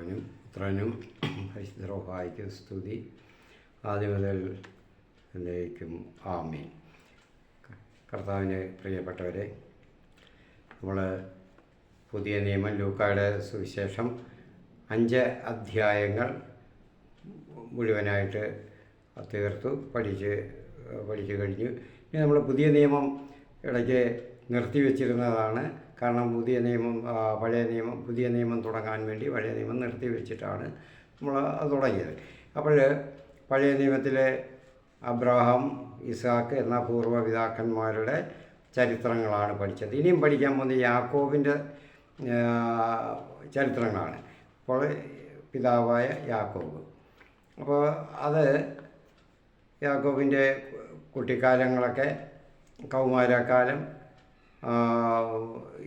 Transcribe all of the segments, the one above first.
പിതാവിനും പുത്രനും പരിശുദ്ധ റൂഹായ്ക്കും സ്തുതി ആദ്യം മുതൽ എന്നേക്കും ആമേൻ. കർത്താവിന് പ്രിയപ്പെട്ടവരെ, നമ്മൾ പുതിയ നിയമം ലൂക്കായുടെ സുവിശേഷം 5 അധ്യായങ്ങൾ മുഴുവനായിട്ട് തീർത്തു പഠിച്ചു കഴിഞ്ഞു. ഇനി നമ്മൾ പുതിയ നിയമം ഇടയ്ക്ക് നിർത്തിവെച്ചിരുന്നതാണ്. കാരണം പുതിയ നിയമം തുടങ്ങാൻ വേണ്ടി പഴയ നിയമം നിർത്തിവെച്ചിട്ടാണ് നമ്മൾ അത് തുടങ്ങിയത്. അപ്പോൾ പഴയ നിയമത്തിലെ അബ്രഹാം, ഇസാക്ക് എന്ന പൂർവ്വപിതാക്കന്മാരുടെ ചരിത്രങ്ങളാണ് പഠിച്ചത്. ഇനിയും പഠിക്കാൻ പോകുന്നത് യാക്കോബിൻ്റെ ചരിത്രങ്ങളാണ്. അപ്പോൾ പിതാവായ യാക്കോബ്, അപ്പോൾ അത് യാക്കോബിൻ്റെ കുട്ടിക്കാലങ്ങളൊക്കെ, കൗമാരക്കാലം,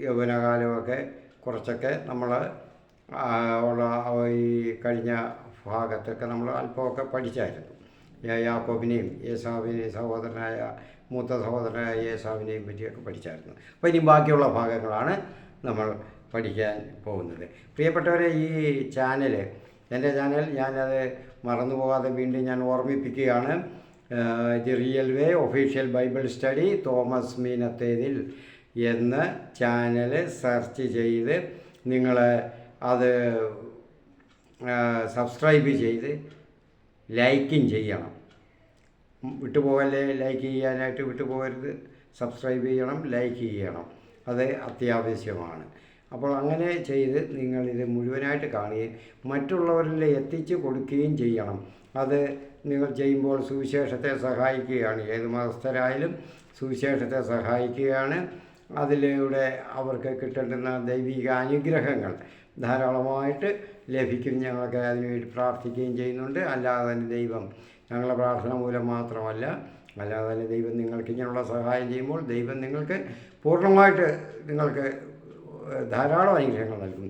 യൗവനകാലമൊക്കെ കുറച്ചൊക്കെ നമ്മൾ ഈ കഴിഞ്ഞ ഭാഗത്തൊക്കെ നമ്മൾ അല്പമൊക്കെ പഠിച്ചായിരുന്നു. യാക്കോബിനെയും മൂത്ത സഹോദരനായ ഏസാവിനെയും പറ്റിയൊക്കെ പഠിച്ചായിരുന്നു. അപ്പോൾ ഇനി ബാക്കിയുള്ള ഭാഗങ്ങളാണ് നമ്മൾ പഠിക്കാൻ പോകുന്നത്. പ്രിയപ്പെട്ടവരെ, ഈ ചാനൽ, എൻ്റെ ചാനൽ, ഞാനത് മറന്നുപോകാതെ വീണ്ടും ഞാൻ ഓർമ്മിപ്പിക്കുകയാണ്. The real way official Bible study Thomas Meenathethil എന്ന ചാനൽ സെർച്ച് ചെയ്ത് നിങ്ങൾ അത് സബ്സ്ക്രൈബ് ചെയ്ത് ലൈക്കും ചെയ്യണം. വിട്ടുപോകല്ലേ, ലൈക്ക് ചെയ്യാനായിട്ട് വിട്ടുപോകരുത്. സബ്സ്ക്രൈബ് ചെയ്യണം, ലൈക്ക് ചെയ്യണം, അത് അത്യാവശ്യമാണ്. അപ്പോൾ അങ്ങനെ ചെയ്ത് നിങ്ങളിത് മുഴുവനായിട്ട് കാണുകയും മറ്റുള്ളവരിൽ എത്തിച്ച് കൊടുക്കുകയും ചെയ്യണം. അത് നിങ്ങൾ ചെയ്യുമ്പോൾ സുവിശേഷത്തെ സഹായിക്കുകയാണ്. ഏത് മതസ്ഥരായാലും സുവിശേഷത്തെ സഹായിക്കുകയാണ്. അതിലൂടെ അവർക്ക് കിട്ടേണ്ടുന്ന ദൈവിക അനുഗ്രഹങ്ങൾ ധാരാളമായിട്ട് ലഭിക്കും. ഞങ്ങളൊക്കെ അതിനുവേണ്ടി പ്രാർത്ഥിക്കുകയും ചെയ്യുന്നുണ്ട്. അല്ലാതെ തന്നെ ദൈവം, ഞങ്ങളുടെ പ്രാർത്ഥന മൂലം മാത്രമല്ല, അല്ലാതെ തന്നെ ദൈവം നിങ്ങൾക്ക് ഇങ്ങനെയുള്ള സഹായം ചെയ്യുമ്പോൾ ദൈവം നിങ്ങൾക്ക് പൂർണ്ണമായിട്ട് നിങ്ങൾക്ക് ധാരാളം അനുഗ്രഹങ്ങൾ നൽകും.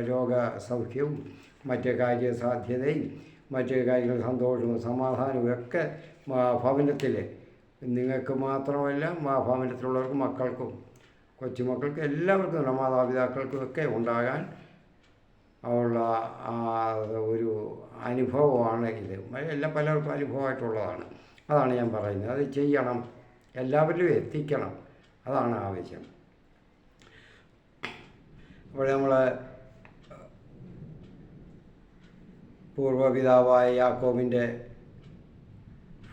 രോഗസൗഖ്യവും മറ്റ് കാര്യസാധ്യതയും മറ്റ് കാര്യങ്ങൾ, സന്തോഷവും സമാധാനവും ഒക്കെ ഭവനത്തിൽ നിങ്ങൾക്ക് മാത്രമല്ല, ഭവനത്തിലുള്ളവർക്കും, മക്കൾക്കും, കൊച്ചുമക്കൾക്കും, എല്ലാവർക്കും, മാതാപിതാക്കൾക്കും ഒക്കെ ഉണ്ടാകാൻ ഉള്ള ഒരു അനുഭവമാണ് ഇത്. പലർക്കും അനുഭവമായിട്ടുള്ളതാണ്. അതാണ് ഞാൻ പറയുന്നത്. അത് ചെയ്യണം, എല്ലാവരിലും എത്തിക്കണം, അതാണ് ആവശ്യം. അപ്പോൾ നമ്മൾ പൂർവ്വപിതാവായ യാക്കോബിൻ്റെ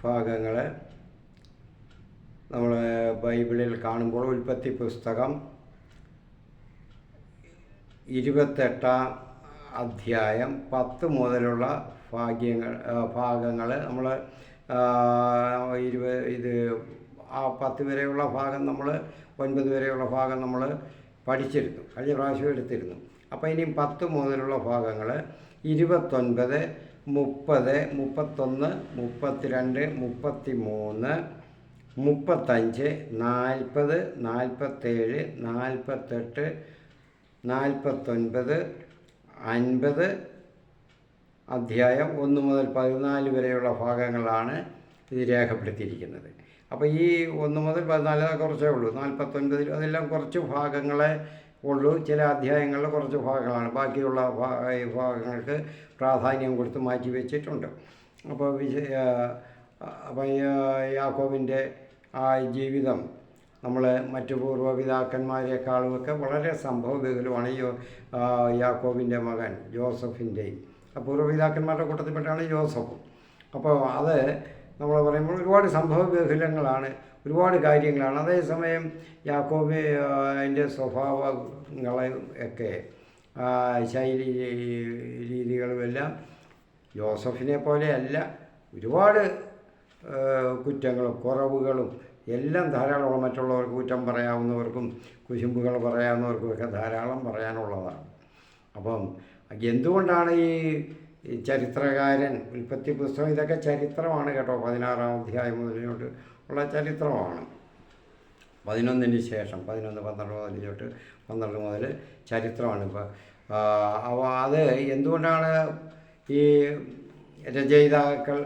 ഭാഗങ്ങൾ നമ്മൾ ബൈബിളിൽ കാണുമ്പോൾ ഉൽപ്പത്തി പുസ്തകം 28-ാം അധ്യായം 10 മുതലുള്ള ഭാഗങ്ങൾ നമ്മൾ 10 വരെയുള്ള ഭാഗം, നമ്മൾ 9 വരെയുള്ള ഭാഗം നമ്മൾ പഠിച്ചിരുന്നു, കഴിഞ്ഞ പ്രാവശ്യം എടുത്തിരുന്നു. അപ്പോൾ ഇനിയും 10 മുതലുള്ള ഭാഗങ്ങൾ 29, 30, 31, 32, 33, 35, 40, 47, 48, 49, 50 അധ്യായം 1 മുതൽ 14 വരെയുള്ള ഭാഗങ്ങളാണ് ഇത് രേഖപ്പെടുത്തിയിരിക്കുന്നത്. അപ്പോൾ ഈ 1 മുതൽ 14 കുറച്ചേ ഉള്ളൂ. 49 അതെല്ലാം കുറച്ച് ഭാഗങ്ങളെ ഉള്ളൂ. ചില അധ്യായങ്ങളിൽ കുറച്ച് ഭാഗങ്ങളാണ്. ബാക്കിയുള്ള ഭാഗങ്ങൾക്ക് പ്രാധാന്യം കൊടുത്ത് മാറ്റി വെച്ചിട്ടുണ്ട്. അപ്പോൾ യാക്കോബിൻ്റെ ആ ജീവിതം നമ്മൾ മറ്റു പൂർവ്വപിതാക്കന്മാരെക്കാളുമൊക്കെ വളരെ സംഭവബഹുലമാണ്. യാക്കോബിൻ്റെ മകൻ യോസഫിൻ്റെയും പൂർവ്വപിതാക്കന്മാരുടെ കൂട്ടത്തിൽപ്പെട്ടാണ് യോസഫും. അപ്പോൾ അത് നമ്മൾ പറയുമ്പോൾ ഒരുപാട് സംഭവബഹുലങ്ങളാണ്, ഒരുപാട് കാര്യങ്ങളാണ്. അതേസമയം യാക്കോബിൻ്റെ സ്വഭാവങ്ങളെ ഒക്കെ ശൈലി രീതികളുമെല്ലാം യോസഫിനെ പോലെയല്ല. ഒരുപാട് കുറ്റങ്ങളും കുറവുകളും എല്ലാം ധാരാളമുള്ള, മറ്റുള്ളവർക്ക് കുറ്റം പറയാവുന്നവർക്കും കുശുമ്പുകൾ പറയാവുന്നവർക്കും ഒക്കെ ധാരാളം പറയാനുള്ളതാണ്. അപ്പം എന്തുകൊണ്ടാണ് ഈ ചരിത്രകാരൻ, ഉൽപ്പത്തി പുസ്തകം ഇതൊക്കെ ചരിത്രമാണ് കേട്ടോ. 16-ാം അധ്യായം മുതലോട്ട് ഉള്ള ചരിത്രമാണ്. 11-ന് ശേഷം 11, 12 മുതൽ ചരിത്രമാണ്. അപ്പോൾ അത് എന്തുകൊണ്ടാണ് ഈ രചയിതാക്കൾ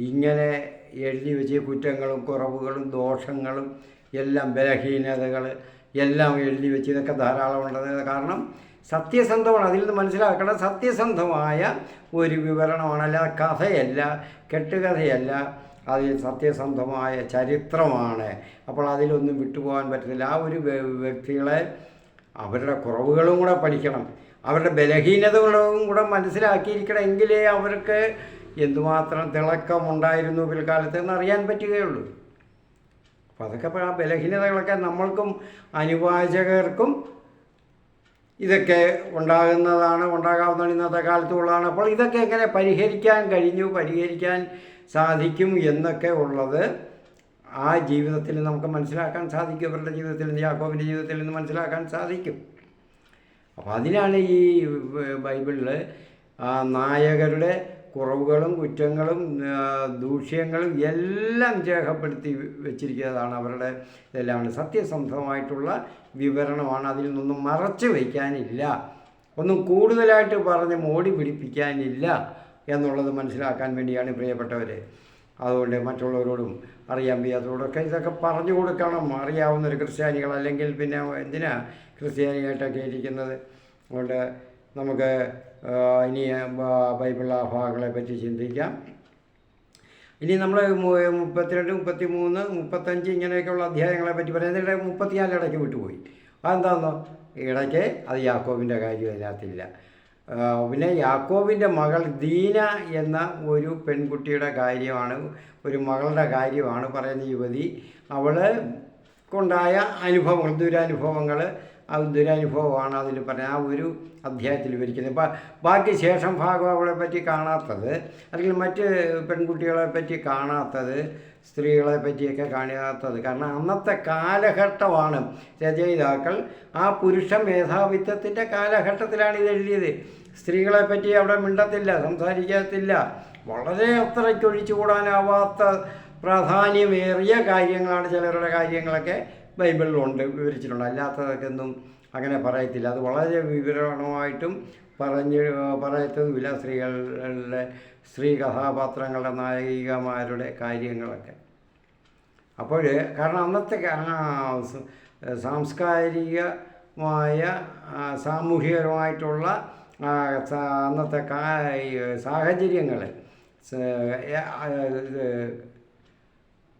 ഇങ്ങനെ എഴുതി വെച്ച് കുറ്റങ്ങളും കുറവുകളും ദോഷങ്ങളും എല്ലാം, ബലഹീനതകൾ എല്ലാം എഴുതി വെച്ച്, ഇതൊക്കെ ധാരാളം ഉള്ളത്. കാരണം സത്യസന്ധമാണ്. അതിൽ നിന്ന് മനസ്സിലാക്കണം, സത്യസന്ധമായ ഒരു വിവരണമാണ്, അല്ലാതെ കഥയല്ല, കെട്ടുകഥയല്ല. അതിൽ സത്യസന്ധമായ ചരിത്രമാണ്. അപ്പോൾ അതിലൊന്നും വിട്ടുപോകാൻ പറ്റത്തില്ല. ആ ഒരു വ്യക്തികളെ അവരുടെ കുറവുകളും കൂടെ പഠിക്കണം, അവരുടെ ബലഹീനതകളും കൂടെ മനസ്സിലാക്കിയിരിക്കണം. എങ്കിലേ അവർക്ക് എന്തുമാത്രം തിളക്കമുണ്ടായിരുന്നു പിൽക്കാലത്ത് എന്നറിയാൻ പറ്റുകയുള്ളൂ. അപ്പോൾ അതൊക്കെ ആ ബലഹീനതകളൊക്കെ നമ്മൾക്കും അനുവാചകർക്കും ഇതൊക്കെ ഉണ്ടാകാവുന്നതാണ്, ഇന്നത്തെ കാലത്തുള്ളതാണ്. അപ്പോൾ ഇതൊക്കെ എങ്ങനെ പരിഹരിക്കാൻ സാധിക്കും എന്നൊക്കെ ഉള്ളത് ആ ജീവിതത്തിൽ നമുക്ക് മനസ്സിലാക്കാൻ സാധിക്കും. അവരുടെ ജീവിതത്തിൽ നിന്ന്, യാക്കോബിൻ്റെ ജീവിതത്തിൽ നിന്ന് മനസ്സിലാക്കാൻ സാധിക്കും. അപ്പോൾ അതിനാണ് ഈ ബൈബിളിൽ നായകരുടെ കുറവുകളും കുറ്റങ്ങളും ദൂഷ്യങ്ങളും എല്ലാം രേഖപ്പെടുത്തി വെച്ചിരിക്കുന്നതാണ്. അവരുടെ ഇതെല്ലാം സത്യസന്ധമായിട്ടുള്ള വിവരണമാണ്. അതിൽ നിന്നൊന്നും മറച്ചു വയ്ക്കാനില്ല, ഒന്നും കൂടുതലായിട്ട് പറഞ്ഞ് മോടി പിടിപ്പിക്കാനില്ല എന്നുള്ളത് മനസ്സിലാക്കാൻ വേണ്ടിയാണ് പ്രിയപ്പെട്ടവരെ. അതുകൊണ്ട് മറ്റുള്ളവരോടും അറിയാൻ വയ്യാത്തവരോടൊക്കെ ഇതൊക്കെ പറഞ്ഞു കൊടുക്കണം. അറിയാവുന്നൊരു ക്രിസ്ത്യാനികൾ, അല്ലെങ്കിൽ പിന്നെ എന്തിനാ ക്രിസ്ത്യാനിയായിട്ടൊക്കെ ഇരിക്കുന്നത്. അതുകൊണ്ട് നമുക്ക് ഇനി ബൈബിൾ ആ ഭാഗങ്ങളെ പറ്റി ചിന്തിക്കാം. ഇനി നമ്മൾ 32, 33, 35 ഇങ്ങനെയൊക്കെയുള്ള അധ്യായങ്ങളെ പറ്റി പറയാം. എന്നിട്ട് 34 ഇടയ്ക്ക് വിട്ടുപോയി. അതെന്താണെന്നോ, ഇടയ്ക്ക് അത് യാക്കോബിൻ്റെ കാര്യം അതിനകത്തില്ല. പിന്നെ യാക്കോബിൻ്റെ മകൾ ദീന എന്ന ഒരു പെൺകുട്ടിയുടെ കാര്യമാണ്, ഒരു മകളുടെ കാര്യമാണ് പറയുന്ന യുവതി. അവൾക്കുണ്ടായ ദുരനുഭവങ്ങൾ, ആ ദുരനുഭവമാണ് അതിൽ പറഞ്ഞത്, ആ ഒരു അധ്യായത്തിൽ വിവരിക്കുന്നത്. ബാക്കി ശേഷം ഭാഗം അവളെ പറ്റി കാണാത്തത്, അല്ലെങ്കിൽ മറ്റ് പെൺകുട്ടികളെ പറ്റി കാണാത്തത്, സ്ത്രീകളെ പറ്റിയൊക്കെ കാണാത്തത്. കാരണം അന്നത്തെ കാലഘട്ടമാണ് രചയിതാക്കൾ ആ പുരുഷ മേധാവിത്വത്തിൻ്റെ കാലഘട്ടത്തിലാണ് ഇത് എഴുതിയത്. സ്ത്രീകളെ പറ്റി അവിടെ മിണ്ടത്തില്ല, സംസാരിക്കത്തില്ല. വളരെ അത്രയ്ക്കൊഴിച്ചുകൂടാനാവാത്ത പ്രാധാന്യമേറിയ കാര്യങ്ങളാണ്, ചിലരുടെ കാര്യങ്ങളൊക്കെ ബൈബിളിലുണ്ട്, വിവരിച്ചിട്ടുണ്ട്. അല്ലാത്തതൊക്കെ ഒന്നും അങ്ങനെ പറയത്തില്ല. അത് വളരെ വിവരണമായിട്ടും പറയത്തതുമില്ല. സ്ത്രീ കഥാപാത്രങ്ങളുടെ നായികമാരുടെ കാര്യങ്ങളൊക്കെ. അപ്പോൾ കാരണം അന്നത്തെ സാംസ്കാരികമായ സാമൂഹികമായിട്ടുള്ള അന്നത്തെ സാഹചര്യങ്ങൾ,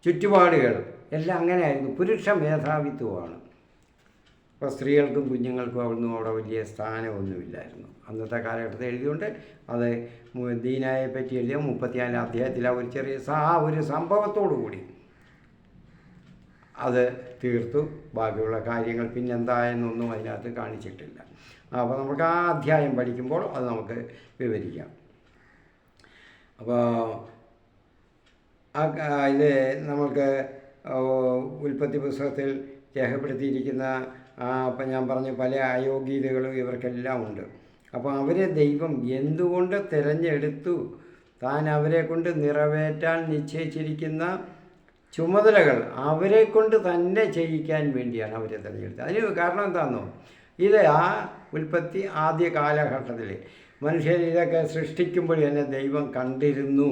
ചുറ്റുപാടുകൾ എല്ലാം അങ്ങനെയായിരുന്നു. പുരുഷ മേധാവിത്വമാണ്. അപ്പോൾ സ്ത്രീകൾക്കും കുഞ്ഞുങ്ങൾക്കും അവിടെ വലിയ സ്ഥാനമൊന്നുമില്ലായിരുന്നു അന്നത്തെ കാലഘട്ടത്തിൽ. എഴുതിയുകൊണ്ട് അത് ദീനയെ പറ്റി എഴുതിയ 34 അധ്യായത്തിൽ ആ ഒരു ചെറിയ ഒരു സംഭവത്തോടു കൂടി അത് തീർത്തു. ബാക്കിയുള്ള കാര്യങ്ങൾ പിന്നെന്തായെന്നൊന്നും അതിനകത്ത് കാണിച്ചിട്ടില്ല. അപ്പോൾ നമുക്ക് ആ അധ്യായം പഠിക്കുമ്പോൾ അത് നമുക്ക് വിവരിക്കാം. അപ്പോൾ ഇത് നമുക്ക് ഉൽപ്പത്തി പുസ്തകത്തിൽ രേഖപ്പെടുത്തിയിരിക്കുന്ന അപ്പം ഞാൻ പറഞ്ഞ പല അയോഗ്യതകളും ഇവർക്കെല്ലാം ഉണ്ട്. അപ്പോൾ അവരെ ദൈവം എന്തുകൊണ്ട് തിരഞ്ഞെടുത്തു? താൻ അവരെ കൊണ്ട് നിറവേറ്റാൻ നിശ്ചയിച്ചിരിക്കുന്ന ചുമതലകൾ അവരെ കൊണ്ട് തന്നെ ചെയ്യിക്കാൻ വേണ്ടിയാണ് അവരെ തിരഞ്ഞെടുത്തത്. അതിന് കാരണം എന്താണെന്നോ, ഇത് ആ ഉൽപ്പത്തി ആദ്യ കാലഘട്ടത്തിൽ മനുഷ്യർ ഇതൊക്കെ സൃഷ്ടിക്കുമ്പോൾ തന്നെ ദൈവം കണ്ടിരുന്നു.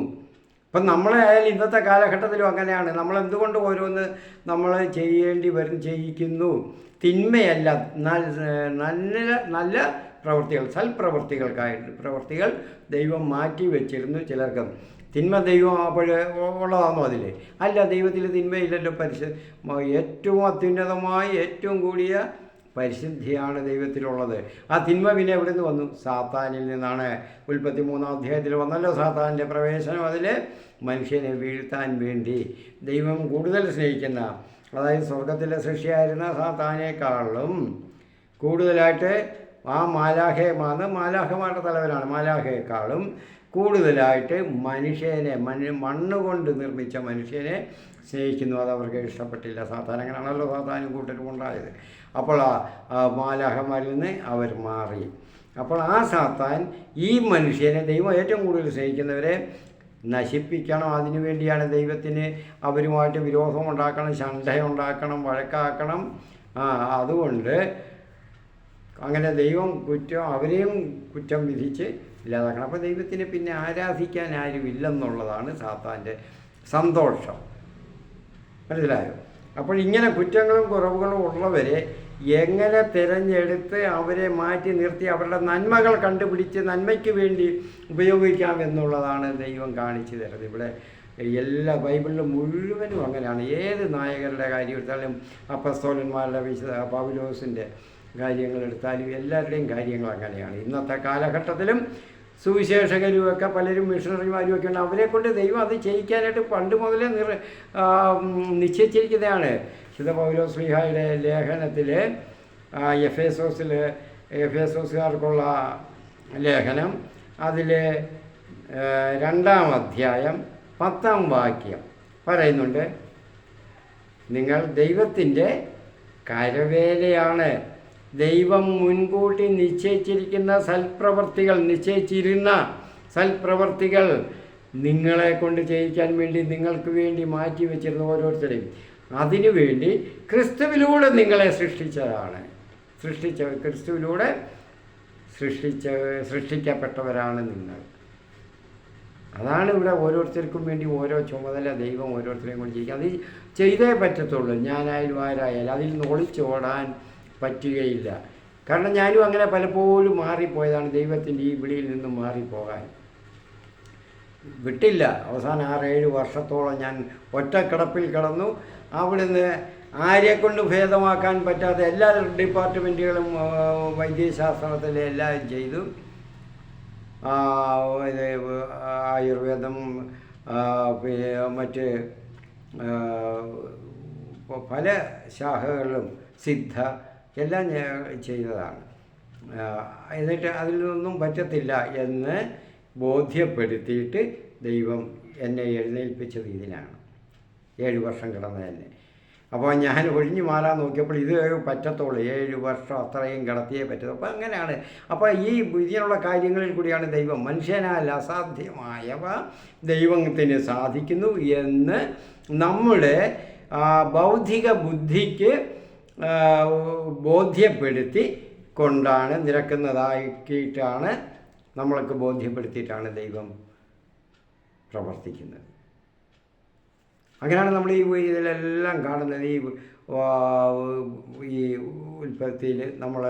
ഇപ്പം നമ്മളെ ആയാലും ഇന്നത്തെ കാലഘട്ടത്തിലും അങ്ങനെയാണ്. നമ്മളെന്തുകൊണ്ട് ഓരോന്ന് നമ്മൾ ചെയ്യിക്കുന്നു? തിന്മയല്ല, നല്ല പ്രവൃത്തികൾ, പ്രവൃത്തികൾ ദൈവം മാറ്റി വെച്ചിരുന്നു. ചിലർക്ക് തിന്മ ദൈവം ഉള്ളതാണോ അതിൽ? അല്ല, ദൈവത്തിൽ തിന്മയില്ലല്ലോ. ഏറ്റവും അത്യുന്നതമായ ഏറ്റവും കൂടിയ പരിശുദ്ധിയാണ് ദൈവത്തിലുള്ളത്. ആ തിന്മ പിന്നെ എവിടെ നിന്ന് വന്നു? സാത്താനിൽ നിന്നാണ്. ഉൽപ്പത്തി 3 അധ്യായത്തിൽ വന്നല്ലോ സാത്താൻ്റെ പ്രവേശനം. അതിൽ മനുഷ്യനെ വീഴ്ത്താൻ വേണ്ടി ദൈവം കൂടുതൽ സ്നേഹിക്കുന്ന, അതായത് സ്വർഗത്തിലെ സൃഷ്ടിയായിരുന്ന സാത്താനേക്കാളും കൂടുതലായിട്ട് ആ മാലാഖമാരുടെ തലവനാണ്, മാലാഖയെക്കാളും കൂടുതലായിട്ട് മനുഷ്യനെ, മണ്ണുകൊണ്ട് നിർമ്മിച്ച മനുഷ്യനെ സ്നേഹിക്കുന്നു. അത് അവർക്ക് ഇഷ്ടപ്പെട്ടില്ല. സാത്താൻ അങ്ങനെയാണല്ലോ സാത്താനും കൂട്ടരും ഉണ്ടായത്. അപ്പോൾ ആ മാലാഖമാരിൽ നിന്ന് അവർ മാറി. അപ്പോൾ ആ സാത്താൻ ഈ മനുഷ്യനെ, ദൈവം ഏറ്റവും കൂടുതൽ സ്നേഹിക്കുന്നവരെ നശിപ്പിക്കണം. അതിനുവേണ്ടിയാണ് ദൈവത്തിന് അവരുമായിട്ട് വിരോധമുണ്ടാക്കണം, ശണ്ഠയുണ്ടാക്കണം, വഴക്കാക്കണം. അതുകൊണ്ട് അങ്ങനെ ദൈവം അവരെയും കുറ്റം വിധിച്ച് ഇല്ലാതാക്കണം. അപ്പോൾ ദൈവത്തിന് പിന്നെ ആരാധിക്കാൻ ആരും ഇല്ലെന്നുള്ളതാണ് സാത്താൻ്റെ സന്തോഷം. മനസ്സിലായോ? അപ്പോൾ ഇങ്ങനെ കുറ്റങ്ങളും കുറവുകളും ഉള്ളവരെ എങ്ങനെ തിരഞ്ഞെടുത്ത് അവരെ മാറ്റി നിർത്തി അവരുടെ നന്മകൾ കണ്ടുപിടിച്ച് നന്മയ്ക്ക് വേണ്ടി ഉപയോഗിക്കാം എന്നുള്ളതാണ് ദൈവം കാണിച്ചു തരുന്നത്. ഇവിടെ എല്ലാ ബൈബിളിലും മുഴുവനും അങ്ങനെയാണ്. ഏത് നായകരുടെ കാര്യം എടുത്താലും അപ്പസ്തോലന്മാരുടെ പൗലോസിൻ്റെ കാര്യങ്ങളെടുത്താലും എല്ലാവരുടെയും കാര്യങ്ങൾ അങ്ങനെയാണ്. ഇന്നത്തെ കാലഘട്ടത്തിലും സുവിശേഷകരുമൊക്കെ പലരും മിഷണറിമാരും ഒക്കെ ഉണ്ട്. അവരെ കൊണ്ട് ദൈവം അത് ചെയ്യിക്കാനായിട്ട് പണ്ട് മുതലേ നിശ്ചയിച്ചിരിക്കുന്നതാണ്. വിശുദ്ധ പൗലോസ് ശ്ലീഹായുടെ ലേഖനത്തിൽ എഫേസോസുകാർക്കുള്ള ലേഖനം അതിൽ 2-ാം അധ്യായം 10-ാം വാക്യം പറയുന്നുണ്ട്, നിങ്ങൾ ദൈവത്തിൻ്റെ കരവേലയാണ്, ദൈവം മുൻകൂട്ടി നിശ്ചയിച്ചിരുന്ന സൽപ്രവർത്തികൾ നിങ്ങളെ കൊണ്ട് ചെയ്യിക്കാൻ വേണ്ടി നിങ്ങൾക്ക് വേണ്ടി മാറ്റി വെച്ചിരുന്ന ഓരോരുത്തരെയും അതിനു വേണ്ടി ക്രിസ്തുവിലൂടെ നിങ്ങളെ ക്രിസ്തുവിലൂടെ സൃഷ്ടിക്കപ്പെട്ടവരാണ് നിങ്ങൾ. അതാണ് ഇവിടെ ഓരോരുത്തർക്കും വേണ്ടി ഓരോ ചുമതല ദൈവം ഓരോരുത്തരെയും കൊണ്ട് ചെയ്യിക്കുക. അത് ചെയ്തേ പറ്റത്തുള്ളൂ. ഞാനായാലും ആരായാലും അതിൽ നിന്ന് ഒളിച്ചോടാൻ പറ്റുകയില്ല. കാരണം ഞാനും അങ്ങനെ പലപ്പോഴും മാറിപ്പോയതാണ്. ദൈവത്തിൻ്റെ ഈ വിളിയിൽ നിന്നും മാറിപ്പോകാൻ വിട്ടില്ല. അവസാനം 6-7 വർഷത്തോളം ഞാൻ ഒറ്റക്കിടപ്പിൽ കിടന്നു. അവിടുന്ന് ആരെക്കൊണ്ട് ഭേദമാക്കാൻ പറ്റാത്ത എല്ലാ ഡിപ്പാർട്ട്മെൻറ്റുകളും വൈദ്യശാസ്ത്രത്തിലെ എല്ലാം ചെയ്തു. ആയുർവേദം, മറ്റ് പല ശാഖകളിലും സിദ്ധ എല്ലാം ചെയ്തതാണ്. എന്നിട്ട് അതിൽ നിന്നും പറ്റത്തില്ല എന്ന് ബോധ്യപ്പെടുത്തിയിട്ട് ദൈവം എന്നെ എഴുന്നേൽപ്പിച്ചത് ഇതിനാണ്. 7 വർഷം കിടന്ന എന്നെ. അപ്പോൾ ഞാൻ ഒഴിഞ്ഞു മാറാൻ നോക്കിയപ്പോൾ ഇത് പറ്റത്തുള്ളൂ, 7 വർഷം അത്രയും കിടത്തിയേ പറ്റത്തുള്ളൂ. അപ്പോൾ അങ്ങനെയാണ്. അപ്പോൾ ഈ ഇതിനുള്ള കാര്യങ്ങളിൽ കൂടിയാണ് ദൈവം മനുഷ്യനാൽ അസാധ്യമായവ ദൈവത്തിന് സാധിക്കുന്നു എന്ന് നമ്മുടെ ബൗദ്ധിക ബുദ്ധിക്ക് ബോധ്യപ്പെടുത്തി കൊണ്ടാണ് നിരക്കുന്നതാക്കിയിട്ടാണ് നമ്മൾക്ക് ബോധ്യപ്പെടുത്തിയിട്ടാണ് ദൈവം പ്രവർത്തിക്കുന്നത്. അങ്ങനെയാണ് നമ്മൾ ഇതിലെല്ലാം കാണുന്നത്. ഈ ഉൽപ്പത്തിയിൽ നമ്മൾ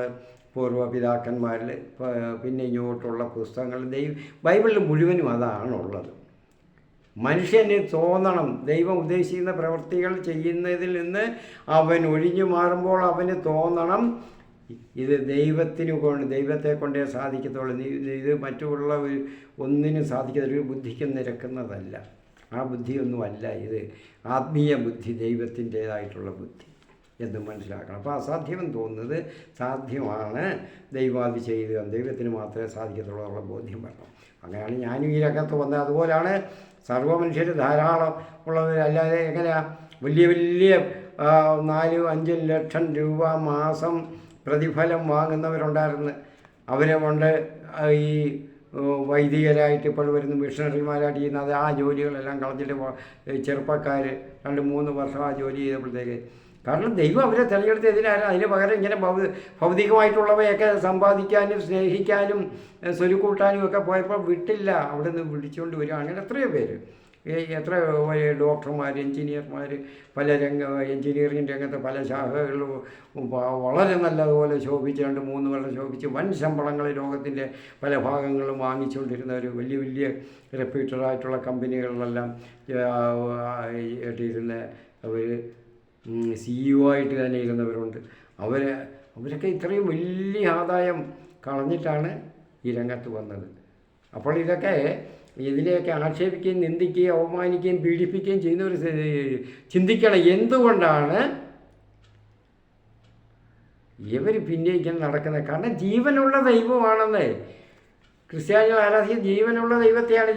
പൂർവ്വപിതാക്കന്മാരിൽ പിന്നെ ഇങ്ങോട്ടുള്ള പുസ്തകങ്ങൾ ബൈബിളിൽ മുഴുവനും അതാണുള്ളത്. മനുഷ്യന് തോന്നണം, ദൈവം ഉദ്ദേശിക്കുന്ന പ്രവൃത്തികൾ ചെയ്യുന്നതിൽ നിന്ന് അവൻ ഒഴിഞ്ഞു മാറുമ്പോൾ അവന് തോന്നണം, ഇത് ദൈവത്തെ കൊണ്ടേ സാധിക്കത്തുള്ളൂ, ഇത് മറ്റുള്ള ഒന്നിനും സാധിക്കത്തില്ല, ഒരു ബുദ്ധിക്കും നിരക്കുന്നതല്ല. ആ ബുദ്ധിയൊന്നുമല്ല ഇത്, ആത്മീയ ബുദ്ധി, ദൈവത്തിൻ്റേതായിട്ടുള്ള ബുദ്ധി എന്ന് മനസ്സിലാക്കണം. അപ്പോൾ അസാധ്യമെന്ന് തോന്നുന്നത് സാധ്യമാണ്, ദൈവാദി ചെയ്യുക, ദൈവത്തിന് മാത്രമേ സാധിക്കത്തുള്ളൂ എന്നുള്ള ബോധ്യം വരണം. അങ്ങനെയാണ് ഞാനും ഈ രംഗത്ത് വന്നത്. അതുപോലെയാണ് സർവ്വമനുഷ്യർ ധാരാളം ഉള്ളവർ. അല്ലാതെ എങ്ങനെയാണ് വലിയ 4-5 ലക്ഷം രൂപ മാസം പ്രതിഫലം വാങ്ങുന്നവരുണ്ടായിരുന്നു. അവരെ കൊണ്ട് ഈ വൈദികരായിട്ട് ഇപ്പോൾ വരുന്ന മിഷണറിമാരായിട്ട് ചെയ്യുന്നത് ആ ജോലികളെല്ലാം കളഞ്ഞിട്ട് ചെറുപ്പക്കാർ 2-3 വർഷം ആ ജോലി ചെയ്തപ്പോഴത്തേക്ക്, കാരണം ദൈവം അവരെ തിരഞ്ഞെടുത്ത് എതിനായിരുന്നു. അതിന് പകരം ഇങ്ങനെ ഭൗതികമായിട്ടുള്ളവയൊക്കെ സമ്പാദിക്കാനും സ്നേഹിക്കാനും സ്വരുക്കൂട്ടാനും ഒക്കെ പോയപ്പോൾ വിട്ടില്ല. അവിടെ നിന്ന് വിളിച്ചുകൊണ്ട് വരും. അങ്ങനെ എത്രയോ പേര്, എത്ര ഡോക്ടർമാർ, എൻജിനീയർമാർ, പല എൻജിനീയറിംഗ് രംഗത്ത് പല ശാഖകളിലും വളരെ നല്ലതുപോലെ ശോഭിച്ച് 2-3 വർഷം ശോഭിച്ച് വൻ ശമ്പളങ്ങൾ ലോകത്തിൻ്റെ പല ഭാഗങ്ങളിലും വാങ്ങിച്ചുകൊണ്ടിരുന്ന ഒരു വലിയ റെപ്യൂട്ടഡായിട്ടുള്ള കമ്പനികളിലെല്ലാം ഇട്ടിരുന്ന അവർ CEO ആയിട്ട് തന്നെ ഇരുന്നവരുണ്ട്. അവരൊക്കെ ഇത്രയും വലിയ ആദായം കളഞ്ഞിട്ടാണ് ഈ രംഗത്ത് വന്നത്. അപ്പോൾ ഇതിനെയൊക്കെ ആക്ഷേപിക്കുകയും നിന്ദിക്കുകയും അവമാനിക്കുകയും പീഡിപ്പിക്കുകയും ചെയ്യുന്നവർ ചിന്തിക്കണം, എന്തുകൊണ്ടാണ് ഇവർ പിന്നെ ഇങ്ങനെ നടക്കുന്നത്? കാരണം ജീവനുള്ള ദൈവമാണെന്ന്. ക്രിസ്ത്യാനികൾ ആരാധിക്കുന്ന ജീവനുള്ള ദൈവത്തെയാണ്,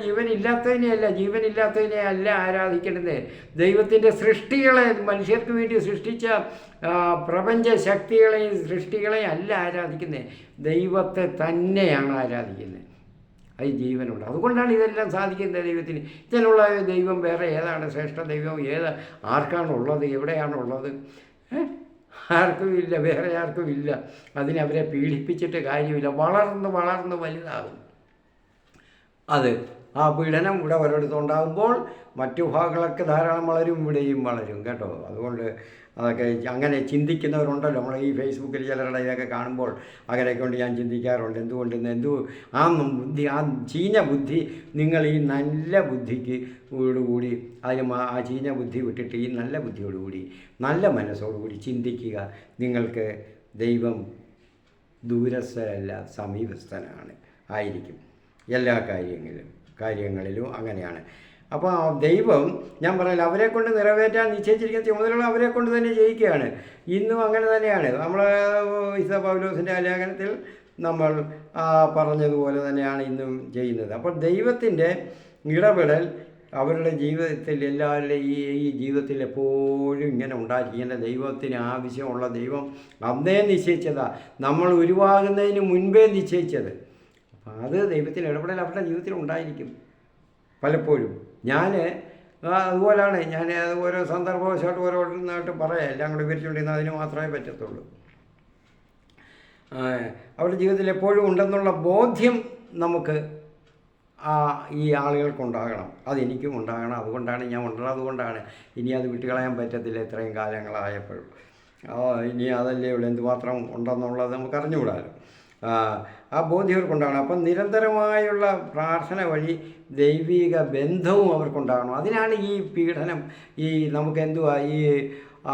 ജീവനില്ലാത്തതിനെ അല്ല ആരാധിക്കേണ്ടത്. ദൈവത്തിൻ്റെ സൃഷ്ടികളെ, മനുഷ്യർക്ക് വേണ്ടി സൃഷ്ടിച്ച പ്രപഞ്ച ശക്തികളെയും സൃഷ്ടികളെയും അല്ല ആരാധിക്കുന്നത്, ദൈവത്തെ തന്നെയാണ് ആരാധിക്കുന്നത്. അത് ജീവനുണ്ട്. അതുകൊണ്ടാണ് ഇതെല്ലാം സാധിക്കുന്നത് ദൈവത്തിന്. ഇതിനുള്ള ദൈവം വേറെ ഏതാണ്? ശ്രേഷ്ഠ ദൈവം ആർക്കാണുള്ളത്? എവിടെയാണുള്ളത്? ആർക്കുമില്ല, വേറെ ആർക്കുമില്ല. അതിനവരെ പീഡിപ്പിച്ചിട്ട് കാര്യമില്ല. വളർന്ന് വലുതാകും. അത് ആ പീഡനം ഇവിടെ ഒരിടത്തുണ്ടാകുമ്പോൾ മറ്റു ഭാഗങ്ങളൊക്കെ ധാരാളം വളരും, ഇവിടെയും വളരും കേട്ടോ. അതുകൊണ്ട് അതൊക്കെ അങ്ങനെ ചിന്തിക്കുന്നവരുണ്ടല്ലോ. നമ്മൾ ഈ ഫേസ്ബുക്കിൽ ചിലരുടെ ഇതൊക്കെ കാണുമ്പോൾ അങ്ങനെയൊക്കെ കൊണ്ട് ഞാൻ ചിന്തിക്കാറുണ്ട്. ആ ബുദ്ധി, ആ ചീഞ്ഞ ബുദ്ധി നിങ്ങൾ ഈ നല്ല ബുദ്ധിക്ക് കൂടി ആ ചീഞ്ഞ ബുദ്ധി വിട്ടിട്ട് ഈ നല്ല ബുദ്ധിയോടുകൂടി നല്ല മനസ്സോടുകൂടി ചിന്തിക്കുക. നിങ്ങൾക്ക് ദൈവം ദൂരസ്ഥരല്ല, സമീപസ്ഥനാണ് ആയിരിക്കും എല്ലാ കാര്യങ്ങളിലും അങ്ങനെയാണ്. അപ്പോൾ ദൈവം, ഞാൻ പറയില്ല, അവരെ കൊണ്ട് നിറവേറ്റാൻ നിശ്ചയിച്ചിരിക്കുന്ന ചുമതലകൾ അവരെ കൊണ്ട് തന്നെ ചെയ്യിക്കുകയാണ്. ഇന്നും അങ്ങനെ തന്നെയാണ്. നമ്മൾ വിശുദ്ധ പൗലോസിൻ്റെ ലേഖനത്തിൽ നമ്മൾ പറഞ്ഞതുപോലെ തന്നെയാണ് ഇന്നും ചെയ്യുന്നത്. അപ്പോൾ ദൈവത്തിൻ്റെ ഇടപെടൽ അവരുടെ ജീവിതത്തിൽ, എല്ലാവരുടെയും ഈ ജീവിതത്തിൽ എപ്പോഴും ഇങ്ങനെ ഉണ്ടായിരിക്കേണ്ട, ദൈവത്തിന് ആവശ്യമുള്ള ദൈവം അന്നേ നിശ്ചയിച്ചതാണ്, നമ്മൾ ഉരുവാകുന്നതിന് മുൻപേ നിശ്ചയിച്ചത്. അപ്പം അത് ദൈവത്തിൻ്റെ ഇടപെടൽ അവരുടെ ജീവിതത്തിൽ ഉണ്ടായിരിക്കും പലപ്പോഴും. അതുപോലെയാണ് ഞാൻ ഓരോ സന്ദർഭവശായിട്ട് ഓരോന്നായിട്ട് പറയാം, എല്ലാം കൂടി വിവരിച്ചുകൊണ്ടിരുന്ന അതിന് മാത്രമേ പറ്റത്തുള്ളൂ. അവരുടെ ജീവിതത്തിൽ എപ്പോഴും ഉണ്ടെന്നുള്ള ബോധ്യം നമുക്ക് ഈ ആളുകൾക്കുണ്ടാകണം. അതെനിക്കും ഉണ്ടാകണം. അതുകൊണ്ടാണ് ഞാൻ അതുകൊണ്ടാണ് ഇനി അത് വിട്ടുകളയാൻ പറ്റത്തില്ല. ഇത്രയും കാലങ്ങളായപ്പോഴും ഇനി അതല്ലേ ഉള്ളൂ, എന്തുമാത്രം ഉണ്ടെന്നുള്ളത് നമുക്ക് അറിഞ്ഞുകൂടാലോ. ആ ബോധ്യം അവർക്കുണ്ടാകണം. അപ്പം നിരന്തരമായുള്ള പ്രാർത്ഥന വഴി ദൈവിക ബന്ധവും അവർക്കുണ്ടാകണം. അതിനാണ് ഈ പീഡനം, ഈ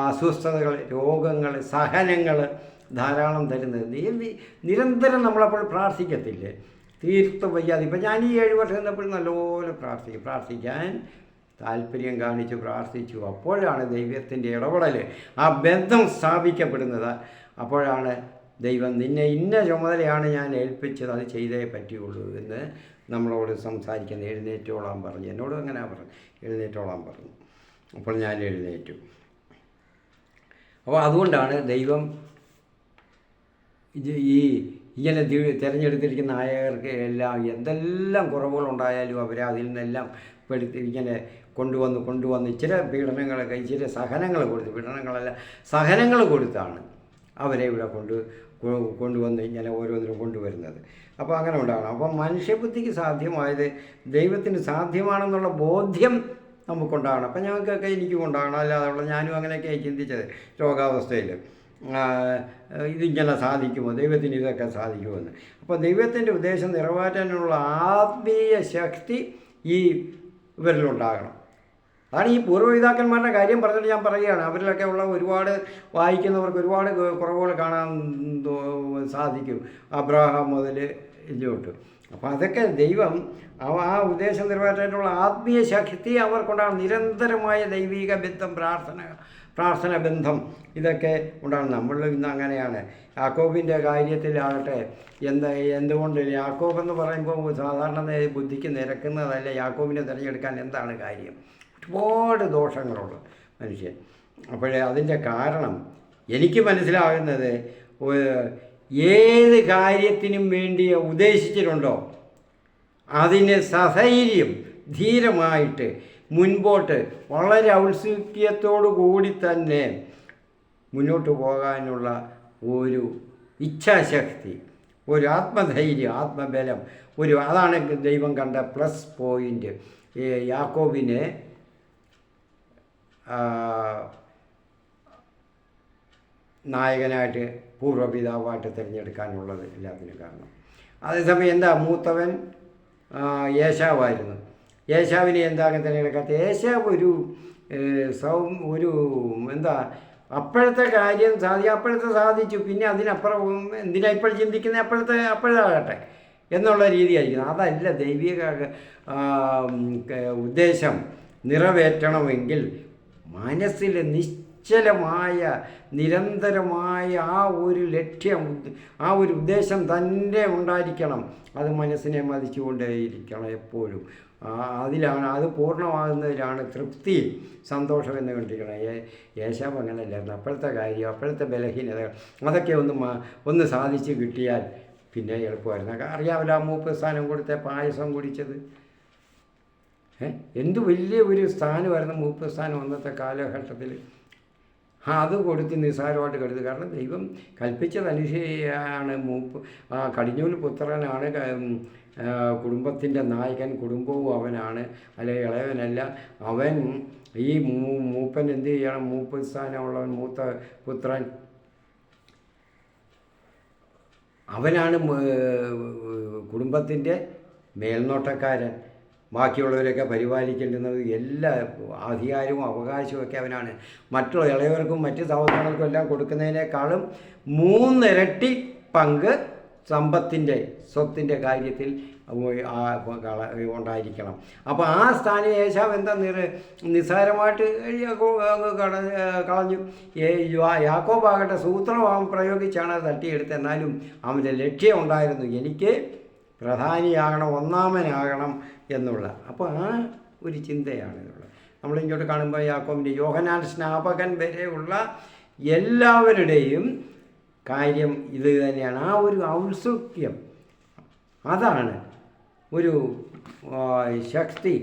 അസ്വസ്ഥതകൾ, രോഗങ്ങൾ, സഹനങ്ങൾ ധാരാളം തരുന്നത്. നിരന്തരം നമ്മളപ്പോൾ പ്രാർത്ഥിക്കത്തില്ലേ, തീർത്തും വയ്യാതെ. ഇപ്പം ഞാൻ ഈ 7 വർഷം നിന്നപ്പോഴും നല്ലപോലെ പ്രാർത്ഥിക്കാൻ താല്പര്യം കാണിച്ചു പ്രാർത്ഥിച്ചു. അപ്പോഴാണ് ദൈവത്തിൻ്റെ ഇടപെടൽ, ആ ബന്ധം സ്ഥാപിക്കപ്പെടുന്നത്. അപ്പോഴാണ് ദൈവം നിന്നെ ഇന്ന ചുമതലയാണ് ഞാൻ ഏൽപ്പിച്ചത്, അത് ചെയ്തേ പറ്റുകയുള്ളൂ എന്ന് നമ്മളോട് സംസാരിക്കുന്നത്. എഴുന്നേറ്റോളാൻ പറഞ്ഞു. എന്നോടും അങ്ങനെ പറഞ്ഞു, എഴുന്നേറ്റോളാൻ പറഞ്ഞു. അപ്പോൾ ഞാൻ എഴുന്നേറ്റു. അപ്പോൾ അതുകൊണ്ടാണ് ദൈവം ഇങ്ങനെ തിരഞ്ഞെടുത്തിരിക്കുന്ന നായകർക്ക് എല്ലാം എന്തെല്ലാം കുറവുകളുണ്ടായാലും അവരെ അതിൽ നിന്നെല്ലാം ഇങ്ങനെ കൊണ്ടുവന്ന് ഇച്ചിരി പീഡനങ്ങളൊക്കെ, ഇച്ചിരി സഹനങ്ങൾ കൊടുത്ത്, പീഡനങ്ങളല്ല സഹനങ്ങൾ കൊടുത്താണ് അവരെ ഇവിടെ കൊണ്ടുവന്ന് ഇങ്ങനെ ഓരോന്നിനും കൊണ്ടുവരുന്നത്. അപ്പോൾ അങ്ങനെ ഉണ്ടാകണം. അപ്പം മനുഷ്യബുദ്ധിക്ക് സാധ്യമായത് ദൈവത്തിന് സാധ്യമാണെന്നുള്ള ബോധ്യം നമുക്കുണ്ടാകണം. അപ്പം ഞങ്ങൾക്കൊക്കെ എനിക്കും ഉണ്ടാകണം. അല്ലാതെ ഞാനും അങ്ങനെയൊക്കെയായി ചിന്തിച്ചത് രോഗാവസ്ഥയിൽ. ഇതിങ്ങനെ സാധിക്കുമോ, ദൈവത്തിന് ഇതൊക്കെ സാധിക്കുമെന്ന്. അപ്പോൾ ദൈവത്തിൻ്റെ ഉദ്ദേശം നിറവേറ്റാനുള്ള ആത്മീയ ശക്തി ഇവരിലുണ്ടാകണം. അതാണ് ഈ പൂർവ്വപിതാക്കന്മാരുടെ കാര്യം പറഞ്ഞിട്ട് ഞാൻ പറയുകയാണ്. അവരിലൊക്കെ ഉള്ള ഒരുപാട് വായിക്കുന്നവർക്ക് ഒരുപാട് കുറവുകൾ കാണാൻ സാധിക്കും, അബ്രാഹാം മുതൽ ഇങ്ങോട്ട്. അപ്പോൾ അതൊക്കെ ദൈവം ആ ഉദ്ദേശം നിറവേറ്റാനുള്ള ആത്മീയ ശക്തി അവർക്കുണ്ടാകും. നിരന്തരമായ ദൈവിക ബന്ധം, പ്രാർത്ഥന ബന്ധം, ഇതൊക്കെ ഉണ്ടാകും. നമ്മൾ ഇന്ന് അങ്ങനെയാണ്. യാക്കോബിൻ്റെ കാര്യത്തിലാകട്ടെ, എന്തുകൊണ്ട് യാക്കോബ് എന്ന് പറയുമ്പോൾ സാധാരണ ബുദ്ധിക്ക് നിരക്കുന്നതല്ല. യാക്കോബിനെ തിരഞ്ഞെടുക്കാൻ എന്താണ് കാര്യം? ഒരുപാട് ദോഷങ്ങളുള്ള മനുഷ്യൻ. അപ്പോഴേ അതിൻ്റെ കാരണം എനിക്ക് മനസ്സിലാകുന്നത്, ഏത് കാര്യത്തിനും വേണ്ടി ഉദ്ദേശിച്ചിട്ടുണ്ടോ അതിന് സധൈര്യം ധീരമായിട്ട് മുൻപോട്ട് വളരെ ഔത്സുക്യത്തോടു കൂടി തന്നെ മുന്നോട്ട് പോകാനുള്ള ഒരു ഇച്ഛാശക്തി, ഒരു ആത്മധൈര്യം, ആത്മബലം, അതാണ് ദൈവം കണ്ട പ്ലസ് പോയിൻ്റ്. യാക്കോബിനെ നായകനായിട്ട്, പൂർവ്വപിതാവായിട്ട് തിരഞ്ഞെടുക്കാനുള്ളത് എല്ലാത്തിനും കാരണം. അതേസമയം മൂത്തവൻ ഏശാവായിരുന്നു. ഏശാവിനെ അങ്ങനെ തിരഞ്ഞെടുക്കാത്ത? ഏശാവ് അപ്പോഴത്തെ കാര്യം അപ്പോഴത്തെ സാധിച്ചു, പിന്നെ അതിനപ്പുറം എന്തിനാ ഇപ്പോൾ ചിന്തിക്കുന്നത്, അപ്പോഴാകട്ടെ എന്നുള്ള രീതിയായിരിക്കും. അതല്ല, ദൈവിക ഉദ്ദേശം നിറവേറ്റണമെങ്കിൽ മനസ്സിൽ നിശ്ചലമായ നിരന്തരമായ ആ ഒരു ലക്ഷ്യം, ആ ഒരു ഉദ്ദേശം തന്നെ ഉണ്ടായിരിക്കണം. അത് മനസ്സിനെ മതിച്ചുകൊണ്ടേയിരിക്കണം എപ്പോഴും. അത് പൂർണ്ണമാകുന്നതിലാണ് തൃപ്തി, സന്തോഷം എന്ന് കണ്ടിരിക്കണം. ഏശാവ് അങ്ങനെയല്ലായിരുന്നു. അപ്പോഴത്തെ കാര്യം, അപ്പോഴത്തെ ബലഹീനതകൾ, അതൊക്കെ ഒന്ന് സാധിച്ച് കിട്ടിയാൽ പിന്നെ എളുപ്പമായിരുന്നു. അറിയാമല്ലോ, ആ 30 സ്ഥാനം കൊടുത്ത പായസം കുടിച്ചത് എന്ത് വലിയ ഒരു സ്ഥാനമായിരുന്നു 30 സ്ഥാനം അന്നത്തെ കാലഘട്ടത്തിൽ. അത് കൊടുത്ത് നിസ്സാരമായിട്ട് കരുത്. കാരണം ദൈവം കൽപ്പിച്ചതനുസരിച്ചാണ്. കടിഞ്ഞൂൽ പുത്രനാണ് കുടുംബത്തിൻ്റെ നായകൻ, കുടുംബവും അവനാണ്, അല്ലെങ്കിൽ ഇളയവനല്ല. അവൻ ഈ മൂപ്പൻ എന്ത് ചെയ്യണം? മൂപ്പ് സ്ഥാനമുള്ളവൻ, മൂത്ത പുത്രൻ, അവനാണ് കുടുംബത്തിൻ്റെ മേൽനോട്ടക്കാരൻ. ബാക്കിയുള്ളവരൊക്കെ പരിപാലിക്കേണ്ടുന്നത് എല്ലാ അധികാരവും അവകാശവും ഒക്കെ അവനാണ്. മറ്റുള്ള ഇളയവർക്കും മറ്റ് സഹോദരങ്ങൾക്കും എല്ലാം കൊടുക്കുന്നതിനേക്കാളും 3 ഇരട്ടി പങ്ക് സമ്പത്തിൻ്റെ, സ്വത്തിൻ്റെ കാര്യത്തിൽ ഉണ്ടായിരിക്കണം. അപ്പോൾ ആ സ്ഥാനം ഏശാവ് എന്താ നിസ്സാരമായിട്ട് കളഞ്ഞു. യാക്കോബാകട്ടെ സൂത്രഭാവം പ്രയോഗിച്ചാണ് അത് തട്ടിയെടുത്ത്. എന്നാലും അവൻ്റെ ലക്ഷ്യം ഉണ്ടായിരുന്നു, എനിക്ക് പ്രധാനിയാകണം, ഒന്നാമനാകണം എന്നുള്ള. അപ്പോൾ ആ ഒരു ചിന്തയാണ് ഇതുള്ളത്. നമ്മളിങ്ങോട്ട് കാണുമ്പോൾ യാക്കോബിൻ്റെ യോഹന്നാൻ സ്നാപകൻ വരെയുള്ള എല്ലാവരുടെയും കാര്യം ഇത് തന്നെയാണ്. ആ ഒരു ഔത്സുക്യം, അതാണ് ഒരു ശക്തി.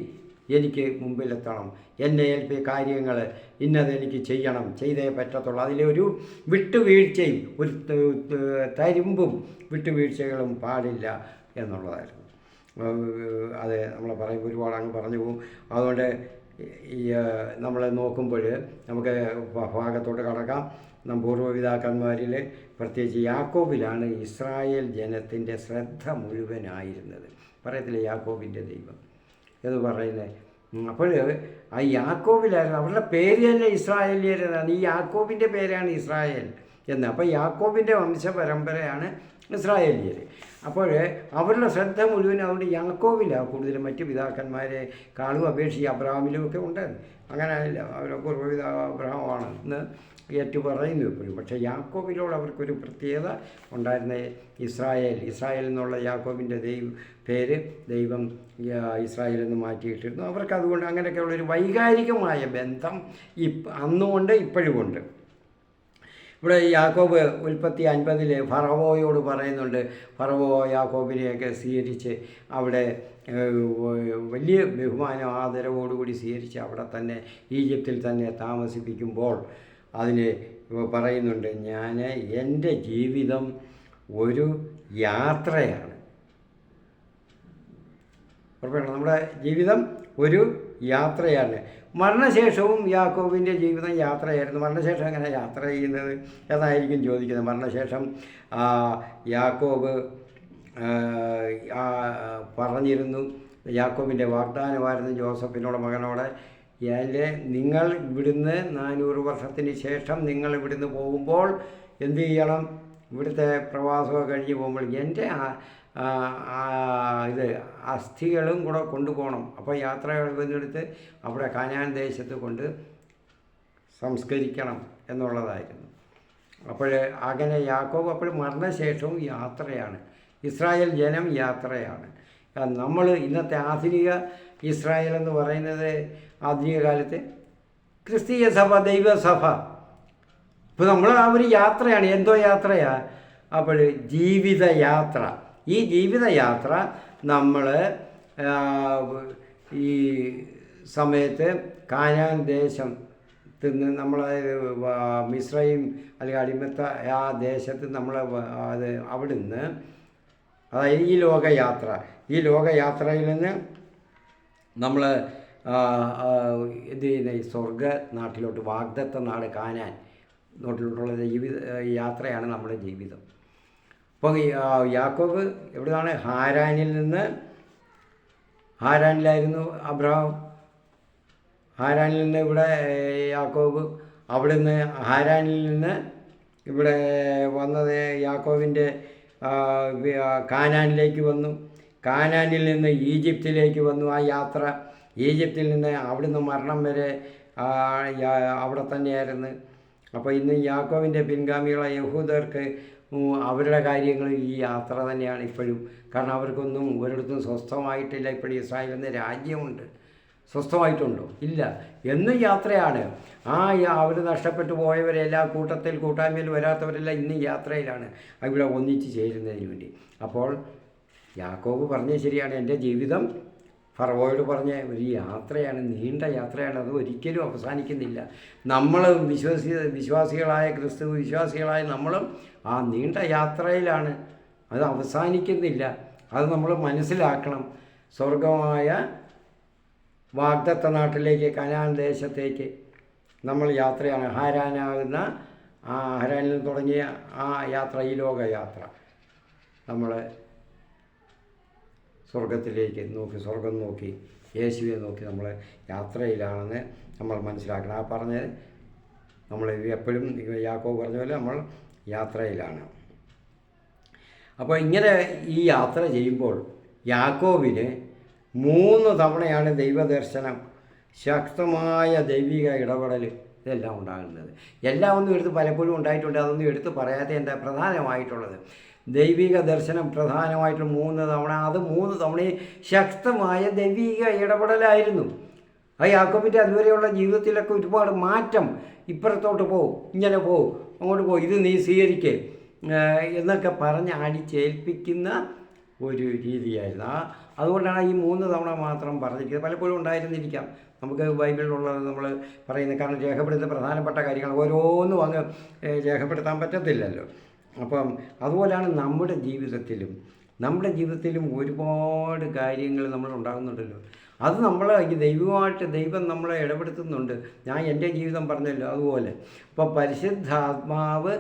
എനിക്ക് മുമ്പിലെത്തണം, എന്നെ ഏൽപ്പിയ കാര്യങ്ങൾ ഇന്നതെനിക്ക് ചെയ്യണം, ചെയ്തേ പറ്റത്തുള്ളൂ. അതിലൊരു വിട്ടുവീഴ്ചയും ഒരു തരിമ്പും വിട്ടുവീഴ്ചകളും പാടില്ല എന്നുള്ളതായിരുന്നു. അത് നമ്മൾ പറയുമ്പോൾ ഒരുപാട് അങ്ങ് പറഞ്ഞു പോകും. അതുകൊണ്ട് ഈ നമ്മൾ നോക്കുമ്പോൾ നമുക്ക് ഭാഗത്തോട്ട് കടക്കാം. പൂർവ്വപിതാക്കന്മാരിൽ പ്രത്യേകിച്ച് യാക്കോബിലാണ് ഇസ്രായേൽ ജനത്തിൻ്റെ ശ്രദ്ധ മുഴുവനായിരുന്നത്. പറയത്തില്ല യാക്കോബിൻ്റെ ദൈവം എന്ന് പറയുന്നത്. അപ്പോൾ ആ യാക്കോബിലായിരുന്നു. അവരുടെ പേര് തന്നെ ഇസ്രായേലിയരാണ്. ഈ യാക്കോബിൻ്റെ പേരാണ് ഇസ്രായേൽ എന്ന്. അപ്പോൾ യാക്കോബിൻ്റെ വംശപരമ്പരയാണ് ഇസ്രായേലിയർ. അപ്പോൾ അവരുടെ ശ്രദ്ധ മുഴുവൻ അതുകൊണ്ട് യാക്കോബിലാണ് കൂടുതലും. മറ്റ് പിതാക്കന്മാരെ കാളും അപേക്ഷിച്ച് അബ്രഹാമിലും ഒക്കെ ഉണ്ട്. അങ്ങനെയല്ല, അവരുടെ പൂർവ്വപിതാ അബ്രഹാമാണ് എന്ന് ഏറ്റു പറയുന്നു എപ്പോഴും. പക്ഷേ യാക്കോബിനോട് അവർക്കൊരു പ്രത്യേകത ഉണ്ടായിരുന്ന ഇസ്രായേൽ എന്നുള്ള യാക്കോബിൻ്റെ പേര് ദൈവം ഇസ്രായേൽ എന്ന് മാറ്റിയിട്ടിരുന്നു. അവർക്ക് അതുകൊണ്ട് അങ്ങനെയൊക്കെയുള്ളൊരു വൈകാരികമായ ബന്ധം അന്നുകൊണ്ട് ഇപ്പോഴുമുണ്ട്. ഇവിടെ യാക്കോബ് ഉൽപ്പത്തി 50 ഫറവോയോട് പറയുന്നുണ്ട്. ഫറവോ യാക്കോബിനെയൊക്കെ സ്വീകരിച്ച് അവിടെ വലിയ ബഹുമാനം ആദരവോടുകൂടി സ്വീകരിച്ച് അവിടെ തന്നെ ഈജിപ്തിൽ തന്നെ താമസിപ്പിക്കുമ്പോൾ അതിന് പറയുന്നുണ്ട്, എൻ്റെ ജീവിതം ഒരു യാത്രയാണ്. ഉറപ്പാണ്, നമ്മുടെ ജീവിതം ഒരു യാത്രയാണ്. മരണശേഷവും യാക്കോബിൻ്റെ ജീവിതം യാത്രയായിരുന്നു. മരണശേഷം എങ്ങനെ യാത്ര ചെയ്യുന്നത് എന്നായിരിക്കും ചോദിക്കുന്നത്. മരണശേഷം യാക്കോബ് പറഞ്ഞിരുന്നു, യാക്കോബിൻ്റെ വാഗ്ദാനമായിരുന്നു ജോസഫിനോട്, മകനോട്, നിങ്ങൾ ഇവിടുന്ന് 400 വർഷത്തിന് ശേഷം നിങ്ങൾ ഇവിടുന്ന് പോകുമ്പോൾ എന്ത് ചെയ്യണം? ഇവിടുത്തെ പ്രവാസമൊക്കെ കഴിഞ്ഞ് പോകുമ്പോൾ എൻ്റെ അസ്ഥികളും കൂടെ കൊണ്ടുപോകണം. അപ്പോൾ യാത്രകളെടുത്ത് അവിടെ കാനാൻ ദേശത്ത് കൊണ്ട് സംസ്കരിക്കണം എന്നുള്ളതായിരുന്നു. അപ്പോൾ അങ്ങനെ യാക്കോബ് അപ്പോൾ മരണശേഷവും യാത്രയാണ്. ഇസ്രായേൽ ജനം യാത്രയാണ്. നമ്മൾ ഇന്നത്തെ ആധുനിക ഇസ്രായേൽ എന്ന് പറയുന്നത് ആധുനിക കാലത്ത് ക്രിസ്തീയ സഭ, ദൈവസഭ. ഇപ്പോൾ നമ്മൾ ആ ഒരു യാത്രയാണ്. എന്തോ യാത്രയാണ്? അപ്പോൾ ജീവിതയാത്ര. ഈ ജീവിതയാത്ര നമ്മൾ ഈ സമയത്ത് കാനാൻ ദേശത്ത് നിന്ന് നമ്മളത് മിസ്രൈം അല്ലെങ്കിൽ അടിമത്ത ആ ദേശത്ത് നമ്മൾ അത് അവിടുന്ന്, അതായത് ഈ ലോകയാത്രയിൽ നിന്ന് നമ്മൾ എന്ത് ചെയ്യുന്ന ഈ സ്വർഗ നാട്ടിലോട്ട്, വാഗ്ദത്ത നാട് കാനാൻ നാട്ടിലോട്ടുള്ള യാത്രയാണ് നമ്മുടെ ജീവിതം. അപ്പോൾ യാക്കോബ് എവിടെയാണ്? ഹാരാനിലായിരുന്നു അബ്രഹാം. ഹാരാനിൽ നിന്ന് ഇവിടെ യാക്കോബ്, അവിടുന്ന് ഹാരാനിൽ നിന്ന് ഇവിടെ വന്നത് യാക്കോബിൻ്റെ കാനാനിലേക്ക് വന്നു. കാനാനിൽ നിന്ന് ഈജിപ്തിലേക്ക് വന്നു. ആ യാത്ര ഈജിപ്തിൽ നിന്ന് അവിടുന്ന് മരണം വരെ അവിടെ തന്നെയായിരുന്നു. അപ്പോൾ ഇന്ന് യാക്കോബിൻ്റെ പിൻഗാമികളായ യഹൂദർക്ക് അവരുടെ കാര്യങ്ങൾ ഈ യാത്ര തന്നെയാണ് ഇപ്പോഴും. കാരണം അവർക്കൊന്നും ഒരിടത്തും സ്വസ്ഥമായിട്ടില്ല. ഇപ്പോഴും ഇസ്രായേൽ എന്ന രാജ്യമുണ്ട്. സ്വസ്ഥമായിട്ടുണ്ടോ? ഇല്ല. എന്നും യാത്രയാണ്. അവർ നഷ്ടപ്പെട്ടു പോയവരെല്ലാം കൂട്ടായ്മയിൽ വരാത്തവരെല്ലാം ഇന്നും യാത്രയിലാണ് ഇവിടെ ഒന്നിച്ച് ചേരുന്നതിന് വേണ്ടി. അപ്പോൾ യാക്കോബ് പറഞ്ഞത് ശരിയാണ്. എൻ്റെ ജീവിതം ഫറവോയോട് പറഞ്ഞ ഒരു യാത്രയാണ്, നീണ്ട യാത്രയാണ്. അത് ഒരിക്കലും അവസാനിക്കുന്നില്ല. നമ്മൾ വിശ്വാസികളായ വിശ്വാസികളായ നമ്മളും ആ നീണ്ട യാത്രയിലാണ്. അത് അവസാനിക്കുന്നില്ല. അത് നമ്മൾ മനസ്സിലാക്കണം. സ്വർഗമായ വാഗ്ദത്ത നാട്ടിലേക്ക്, കനാൻ ദേശത്തേക്ക് നമ്മൾ യാത്രയാണ്. ഹാരാനാകുന്ന ഹാരാനിൽ തുടങ്ങിയ ആ യാത്ര, ഈ ലോക യാത്ര, നമ്മൾ സ്വർഗത്തിലേക്ക് നോക്കി, സ്വർഗം നോക്കി, യേശുവിനെ നോക്കി നമ്മൾ യാത്രയിലാണെന്ന് നമ്മൾ മനസ്സിലാക്കണം. ആ പറഞ്ഞത് നമ്മൾ എപ്പോഴും യാക്കോബ് പറഞ്ഞ പോലെ നമ്മൾ യാത്രയിലാണ്. അപ്പോൾ ഇങ്ങനെ ഈ യാത്ര ചെയ്യുമ്പോൾ യാക്കോബിന് 3 തവണയാണ് ദൈവദർശനം, ശക്തമായ ദൈവിക ഇടപെടൽ ഇതെല്ലാം ഉണ്ടാകുന്നത്. എല്ലാം ഒന്നും എടുത്ത് പലപ്പോഴും ഉണ്ടായിട്ടുണ്ട്, അതൊന്നും എടുത്ത് പറയാതെ എന്താ പ്രധാനമായിട്ടുള്ളത് ദൈവിക ദർശനം പ്രധാനമായിട്ടും 3 തവണ. അത് 3 തവണയും ശക്തമായ ദൈവിക ഇടപെടലായിരുന്നു. ആ യാക്കോബിൻ്റെ അതുവരെയുള്ള ജീവിതത്തിലൊക്കെ ഒരുപാട് മാറ്റം. ഇപ്പുറത്തോട്ട് പോകും, ഇങ്ങനെ പോകും, അങ്ങോട്ട് പോകും, ഇത് നീ സ്വീകരിക്കേ എന്നൊക്കെ പറഞ്ഞ് അടിച്ചേൽപ്പിക്കുന്ന ഒരു രീതിയായിരുന്നു. അതുകൊണ്ടാണ് ഈ 3 തവണ മാത്രം പറഞ്ഞിരിക്കുന്നത്. പലപ്പോഴും ഉണ്ടായിരുന്നിരിക്കാം, നമുക്ക് ബൈബിളിലുള്ളത് നമ്മൾ പറയുന്നത്. കാരണം രേഖപ്പെടുത്തുന്ന പ്രധാനപ്പെട്ട കാര്യങ്ങൾ ഓരോന്നും അങ്ങ് രേഖപ്പെടുത്താൻ പറ്റത്തില്ലല്ലോ. അപ്പം അതുപോലെയാണ് നമ്മുടെ ജീവിതത്തിലും ഒരുപാട് കാര്യങ്ങൾ നമ്മൾ ഉണ്ടാകുന്നുണ്ടല്ലോ. അത് നമ്മൾ ഈ ദൈവം നമ്മളെ ഇടപെടുത്തുന്നുണ്ട്. ഞാൻ എൻ്റെ ജീവിതം പറഞ്ഞല്ലോ അതുപോലെ. അപ്പോൾ പരിശുദ്ധാത്മാവ്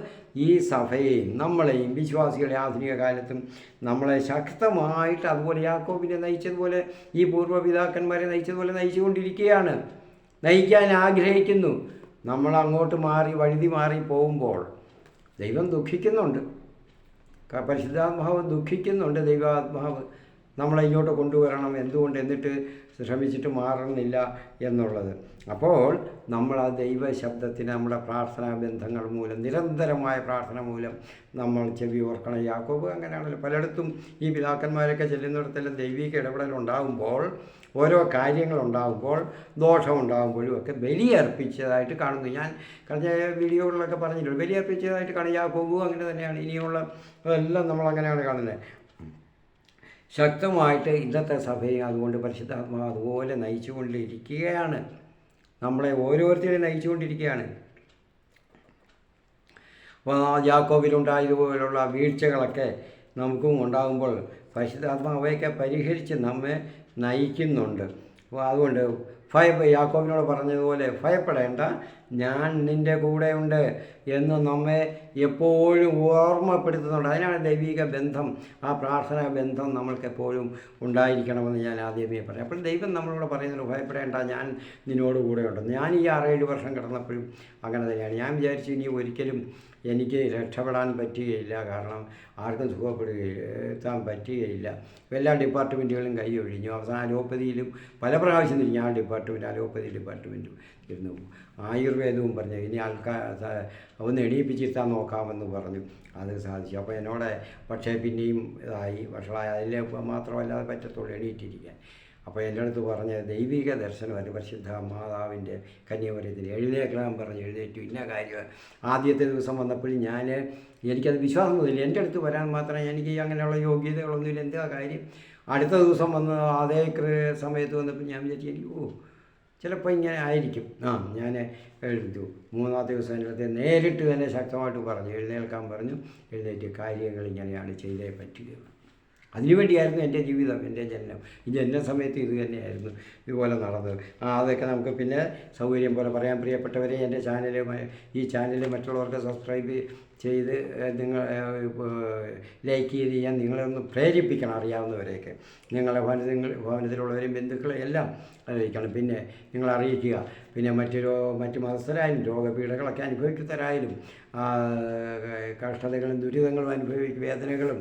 ഈ സഭയെയും നമ്മളെയും വിശ്വാസികളെ ആധുനിക കാലത്തും നമ്മളെ ശക്തമായിട്ട് അതുപോലെ യാക്കോബിനെ നയിച്ചതുപോലെ, ഈ പൂർവ്വപിതാക്കന്മാരെ നയിച്ചതുപോലെ നയിച്ചുകൊണ്ടിരിക്കുകയാണ്. നയിക്കാൻ ആഗ്രഹിക്കുന്നു. നമ്മൾ അങ്ങോട്ട് വഴുതി മാറി പോകുമ്പോൾ ദൈവം ദുഃഖിക്കുന്നുണ്ട്, പരിശുദ്ധാത്മാവ് ദുഃഖിക്കുന്നുണ്ട്. ദൈവാത്മാവ് നമ്മളെ ഇങ്ങോട്ട് കൊണ്ടുവരണം, എന്തുകൊണ്ട്, എന്നിട്ട് ശ്രമിച്ചിട്ട് മാറുന്നില്ല എന്നുള്ളത്. അപ്പോൾ നമ്മൾ ആ ദൈവശബ്ദത്തിന് നമ്മുടെ പ്രാർത്ഥനാ ബന്ധങ്ങൾ മൂലം, നിരന്തരമായ പ്രാർത്ഥന മൂലം നമ്മൾ ചെവി ഓർക്കണം. യാക്കോബ് അങ്ങനെയാണല്ലോ. പലയിടത്തും ഈ പിതാക്കന്മാരൊക്കെ ചെല്ലുന്നിടത്തെല്ലാം ദൈവിക ഇടപെടലുണ്ടാകുമ്പോൾ, ഓരോ കാര്യങ്ങളുണ്ടാകുമ്പോൾ, ദോഷമുണ്ടാകുമ്പോഴും ഒക്കെ ബലിയർപ്പിച്ചതായിട്ട് കാണുന്നു. ഞാൻ കഴിഞ്ഞ വീഡിയോകളിലൊക്കെ പറഞ്ഞിട്ടുണ്ട്, ബലിയർപ്പിച്ചതായിട്ട് കാണും. യാക്കോബും അങ്ങനെ തന്നെയാണ്. ഇനിയുള്ള എല്ലാം നമ്മളങ്ങനെയാണ് കാണുന്നത്. ശക്തമായിട്ട് ഇന്നത്തെ സഭയെ അതുകൊണ്ട് പരിശുദ്ധാത്മാവ് അതുപോലെ നയിച്ചുകൊണ്ടിരിക്കുകയാണ്. നമ്മളെ ഓരോരുത്തരെയും നയിച്ചുകൊണ്ടിരിക്കുകയാണ്. അപ്പോൾ യാക്കോബിലുണ്ടായതുപോലുള്ള വീഴ്ചകളൊക്കെ നമുക്കും ഉണ്ടാകുമ്പോൾ പരിശുദ്ധാത്മാവ് അവയൊക്കെ പരിഹരിച്ച് നമ്മെ നയിക്കുന്നുണ്ട്. അപ്പോൾ അതുകൊണ്ട് യാക്കോബിനോട് പറഞ്ഞതുപോലെ ഭയപ്പെടേണ്ട, ഞാൻ നിൻ്റെ കൂടെയുണ്ട് എന്ന് നമ്മെ എപ്പോഴും ഓർമ്മപ്പെടുത്തുന്നുണ്ട്. അതിനാണ് ദൈവിക ബന്ധം, ആ പ്രാർത്ഥനാ ബന്ധം നമ്മൾക്കെപ്പോഴും ഉണ്ടായിരിക്കണമെന്ന് ഞാൻ ആദ്യമേ പറയാം. അപ്പോൾ ദൈവം നമ്മളോട് പറയുന്നത് ഭയപ്പെടേണ്ട, ഞാൻ നിന്നോട് കൂടെയുണ്ട്. ഞാൻ ഈ 6-7 വർഷം കിടന്നപ്പോഴും അങ്ങനെ തന്നെയാണ്. ഞാൻ വിചാരിച്ചു ഇനി ഒരിക്കലും എനിക്ക് രക്ഷപ്പെടാൻ പറ്റുകയില്ല, കാരണം ആർക്കും സുഖപ്പെടുത്താൻ പറ്റുകയില്ല. എല്ലാ ഡിപ്പാർട്ട്മെൻറ്റുകളും കൈ ഒഴിഞ്ഞു. അവസാനം അലോപ്പതിയിലും പല പ്രാവശ്യം തിരിഞ്ഞു. ആ അലോപ്പതി ഡിപ്പാർട്ട്മെൻറ്റും ഇരുന്നു. ആയുർവേദവും പറഞ്ഞു ഇനി ഒന്ന് എണീപ്പിച്ചിരുത്താൻ നോക്കാമെന്ന് പറഞ്ഞു. അത് സാധിച്ചു. അപ്പോൾ എന്നോട് പക്ഷേ പിന്നെയും ഇതായി വഷളായി. അതിൽ മാത്രമല്ലാതെ പറ്റത്തുള്ളൂ എണീറ്റിരിക്കാൻ. അപ്പോൾ എൻ്റെ അടുത്ത് പറഞ്ഞ ദൈവിക ദർശനമായിരുന്നു. പരിശുദ്ധ മാതാവിൻ്റെ കന്യാമറിയത്തിന് എഴുന്നേൽക്കാൻ പറഞ്ഞ് എഴുന്നേറ്റു. ഇന്ന കാര്യം ആദ്യത്തെ ദിവസം വന്നപ്പോഴും എനിക്കത് വിശ്വാസമൊന്നുമില്ല. എൻ്റെ അടുത്ത് വരാൻ മാത്രമേ എനിക്ക് അങ്ങനെയുള്ള യോഗ്യതകളൊന്നുമില്ല. എന്താ കാര്യം? അടുത്ത ദിവസം വന്ന് അതേ സമയത്ത് വന്നപ്പോൾ ഞാൻ വിചാരിച്ചു ചിലപ്പോൾ ഇങ്ങനെ ആയിരിക്കും. ഞാൻ എഴുതു. 3-ാമത്തെ ദിവസം എൻ്റെ അടുത്ത് നേരിട്ട് തന്നെ ശക്തമായിട്ട് പറഞ്ഞു, എഴുന്നേൽക്കാൻ പറഞ്ഞു. എഴുന്നേറ്റ് കാര്യങ്ങൾ ഇങ്ങനെയാണ് ചെയ്തേ പറ്റുക. അതിനുവേണ്ടിയായിരുന്നു എൻ്റെ ജീവിതം, എൻ്റെ ജനനം. ഈ ജനന സമയത്ത് ഇത് തന്നെയായിരുന്നു ഇതുപോലെ നടന്നത്. അതൊക്കെ നമുക്ക് പിന്നെ സൗകര്യം പോലെ പറയാൻ. പ്രിയപ്പെട്ടവരെ, എൻ്റെ ഈ ചാനൽ മറ്റുള്ളവർക്ക് സബ്സ്ക്രൈബ് ചെയ്ത് നിങ്ങൾ ലൈക്ക് ചെയ്ത് ചെയ്യാൻ നിങ്ങളെ ഒന്ന് പ്രേരിപ്പിക്കണം. അറിയാവുന്നവരെയൊക്കെ നിങ്ങളെ ഭവനത്തിലുള്ളവരെയും ബന്ധുക്കളെ എല്ലാം അറിയിക്കണം. പിന്നെ നിങ്ങൾ അറിയിക്കുക. പിന്നെ മറ്റു മതസ്ഥരായാലും രോഗപീഠകളൊക്കെ അനുഭവിക്കുന്നവരായാലും കഷ്ടതകളും ദുരിതങ്ങളും വേദനകളും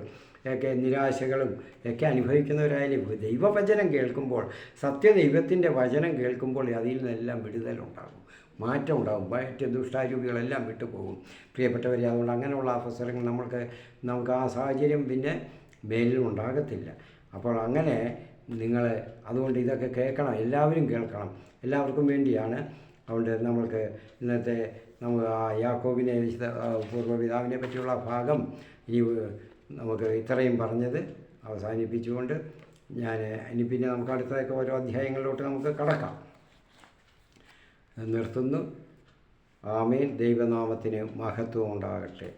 ഒക്കെ നിരാശകളും ഒക്കെ അനുഭവിക്കുന്നവരായാലും ദൈവവചനം കേൾക്കുമ്പോൾ, സത്യദൈവത്തിൻ്റെ വചനം കേൾക്കുമ്പോൾ അതിൽ നിന്നെല്ലാം വിടുതലുണ്ടാകും, മാറ്റം ഉണ്ടാകും. മറ്റ് ദുഷ്ടാരൂപികളെല്ലാം വിട്ടുപോകും. പ്രിയപ്പെട്ടവരെ, അതുകൊണ്ട് അങ്ങനെയുള്ള അവസരങ്ങൾ നമുക്ക് ആ സാഹചര്യം പിന്നെ മേലിൽ ഉണ്ടാകത്തില്ല. അപ്പോൾ അങ്ങനെ അതുകൊണ്ട് ഇതൊക്കെ കേൾക്കണം, എല്ലാവരും കേൾക്കണം, എല്ലാവർക്കും വേണ്ടിയാണ്. അതുകൊണ്ട് നമ്മൾക്ക് ഇന്നത്തെ ആ യാക്കോബിനെ പൂർവ്വപിതാവിനെ പറ്റിയുള്ള ഭാഗം നമുക്ക് ഇത്രയും പറഞ്ഞത് അവസാനിപ്പിച്ചുകൊണ്ട് ഇനി പിന്നെ നമുക്ക് അടുത്തതൊക്കെ ഓരോ അധ്യായങ്ങളിലോട്ട് നമുക്ക് കടക്കാം. നിർത്തുന്നു. ആമേൻ. ദൈവനാമത്തിന് മഹത്വം ഉണ്ടാകട്ടെ.